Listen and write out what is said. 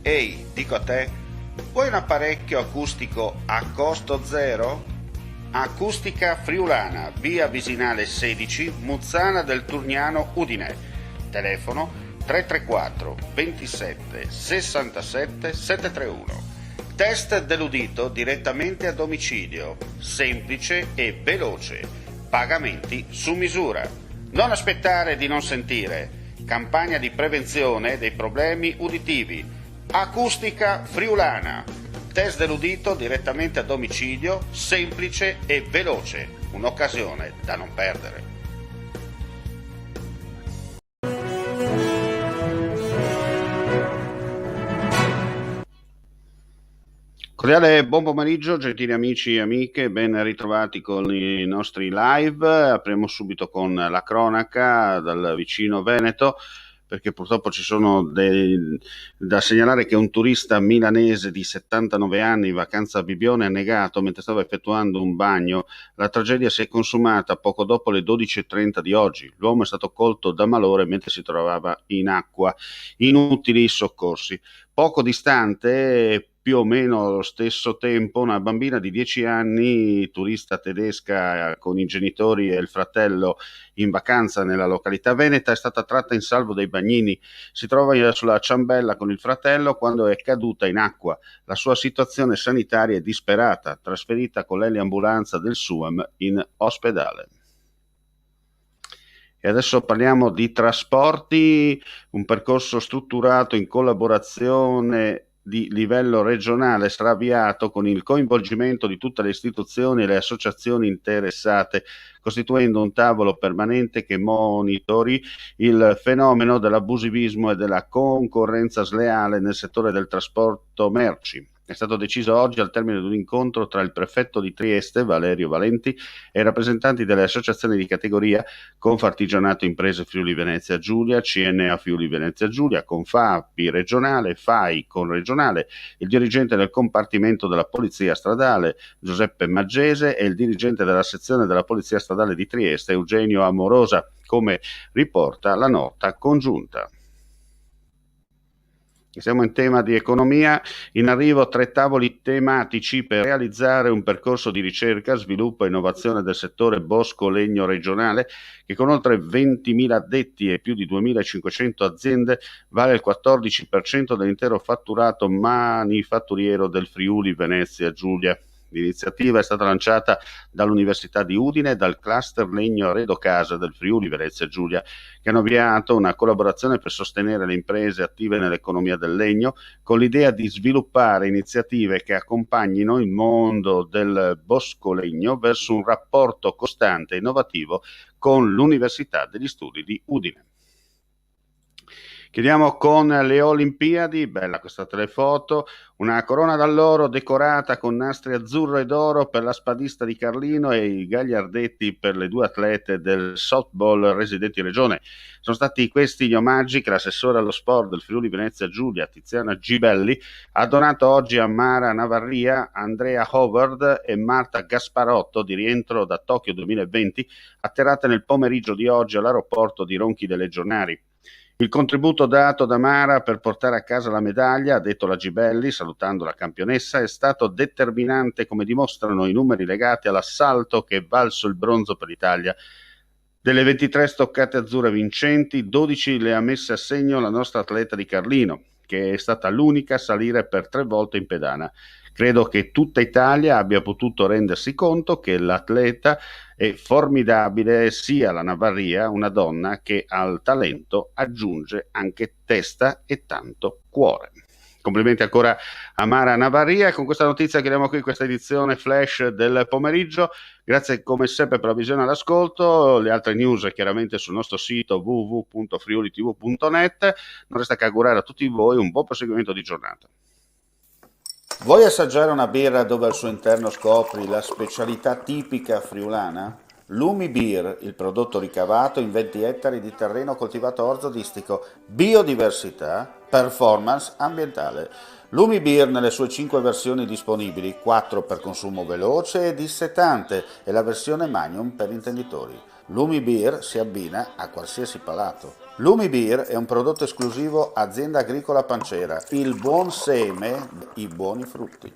Ehi, dico a te, vuoi un apparecchio acustico a costo zero? Acustica Friulana, via Visinale 16, Muzzana del Turniano, Udine. Telefono 334 27 67 731. Test dell'udito direttamente a domicilio, semplice e veloce. Pagamenti su misura. Non aspettare di non sentire. Campagna di prevenzione dei problemi uditivi. Acustica Friulana. Test dell'udito direttamente a domicilio, semplice e veloce. Un'occasione da non perdere. Cordiale buon pomeriggio, gentili amici e amiche, ben ritrovati con i nostri live. Apriamo subito con la cronaca dal vicino Veneto, perché purtroppo ci sono da segnalare che un turista milanese di 79 anni in vacanza a Bibione ha negato mentre stava effettuando un bagno. La tragedia si è consumata poco dopo le 12:30 di oggi. L'uomo è stato colto da malore mentre si trovava in acqua. Inutili i soccorsi. Poco distante, più o meno allo stesso tempo, una bambina di 10 anni, turista tedesca con i genitori e il fratello in vacanza nella località veneta, è stata tratta in salvo dai bagnini. Si trova sulla ciambella con il fratello quando è caduta in acqua. La sua situazione sanitaria è disperata, trasferita con l'eliambulanza del SUAM in ospedale. E adesso parliamo di trasporti, un percorso strutturato in collaborazione di livello regionale sarà avviato con il coinvolgimento di tutte le istituzioni e le associazioni interessate, costituendo un tavolo permanente che monitori il fenomeno dell'abusivismo e della concorrenza sleale nel settore del trasporto merci. È stato deciso oggi, al termine di un incontro tra il prefetto di Trieste, Valerio Valenti, e i rappresentanti delle associazioni di categoria Confartigianato Imprese Friuli Venezia Giulia, CNA Friuli Venezia Giulia, Confapi regionale, FAI con regionale, il dirigente del compartimento della Polizia Stradale Giuseppe Maggese e il dirigente della sezione della Polizia Stradale di Trieste Eugenio Amorosa, come riporta la nota congiunta. Siamo in tema di economia, in arrivo 3 tavoli tematici per realizzare un percorso di ricerca, sviluppo e innovazione del settore bosco-legno regionale che con oltre 20.000 addetti e più di 2.500 aziende vale il 14% dell'intero fatturato manifatturiero del Friuli Venezia Giulia. L'iniziativa è stata lanciata dall'Università di Udine e dal cluster Legno Arredo Casa del Friuli Venezia Giulia, che hanno avviato una collaborazione per sostenere le imprese attive nell'economia del legno, con l'idea di sviluppare iniziative che accompagnino il mondo del bosco-legno verso un rapporto costante e innovativo con l'Università degli Studi di Udine. Chiudiamo con le Olimpiadi, bella questa telefoto, una corona d'alloro decorata con nastri azzurro ed oro per la spadista di Carlino e i gagliardetti per le 2 atlete del softball residenti in regione. Sono stati questi gli omaggi che l'assessore allo sport del Friuli Venezia Giulia, Tiziana Gibelli, ha donato oggi a Mara Navarria, Andrea Howard e Marta Gasparotto, di rientro da Tokyo 2020, atterrate nel pomeriggio di oggi all'aeroporto di Ronchi dei Legionari. Il contributo dato da Mara per portare a casa la medaglia, ha detto la Gibelli, salutando la campionessa, è stato determinante, come dimostrano i numeri legati all'assalto che è valso il bronzo per l'Italia. Delle 23 stoccate azzurre vincenti, 12 le ha messe a segno la nostra atleta di Carlino, che è stata l'unica a salire per 3 volte in pedana. Credo che tutta Italia abbia potuto rendersi conto che l'atleta è formidabile, sia la Navarria, una donna che al talento aggiunge anche testa e tanto cuore. Complimenti ancora a Mara Navarria. Con questa notizia chiudiamo qui questa edizione flash del pomeriggio. Grazie come sempre per la visione e l'ascolto. Le altre news chiaramente sul nostro sito www.friulitv.net. Non resta che augurare a tutti voi un buon proseguimento di giornata. Vuoi assaggiare una birra dove al suo interno scopri la specialità tipica friulana? Lumi Beer, il prodotto ricavato in 20 ettari di terreno coltivato orzodistico, biodiversità, performance ambientale. Lumi Beer nelle sue 5 versioni disponibili, 4 per consumo veloce e dissetante e la versione Magnum per intenditori. Lumi Beer si abbina a qualsiasi palato. Lumibir è un prodotto esclusivo Azienda Agricola Pancera, il buon seme, i buoni frutti.